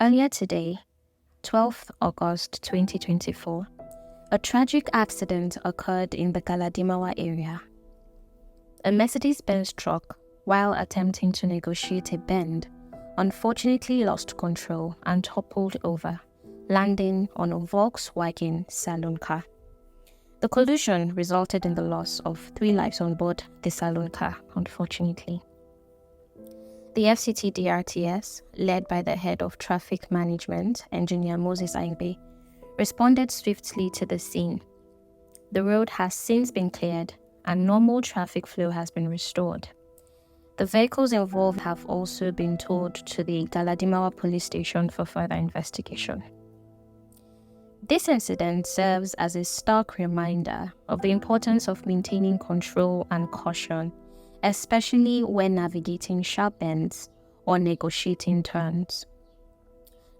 Earlier today, 12th August 2024, a tragic accident occurred in the Galadimawa area. A Mercedes-Benz truck, while attempting to negotiate a bend, unfortunately lost control and toppled over, landing on a Volkswagen saloon car. The collision resulted in the loss of 3 lives on board the saloon car, unfortunately. The FCT DRTS, led by the head of traffic management, Engr Moses Anyegbe, responded swiftly to the scene. The road has since been cleared and normal traffic flow has been restored. The vehicles involved have also been towed to the Galadimawa police station for further investigation. This incident serves as a stark reminder of the importance of maintaining control and caution, especially when navigating sharp bends or negotiating turns.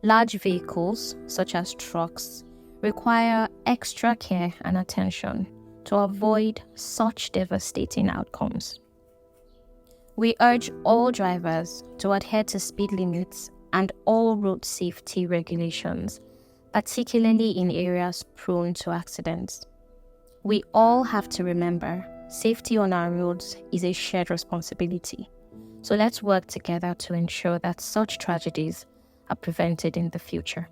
Large vehicles, such as trucks, require extra care and attention to avoid such devastating outcomes. We urge all drivers to adhere to speed limits and all road safety regulations, particularly in areas prone to accidents. We all have to remember safety on our roads is a shared responsibility. So let's work together to ensure that such tragedies are prevented in the future.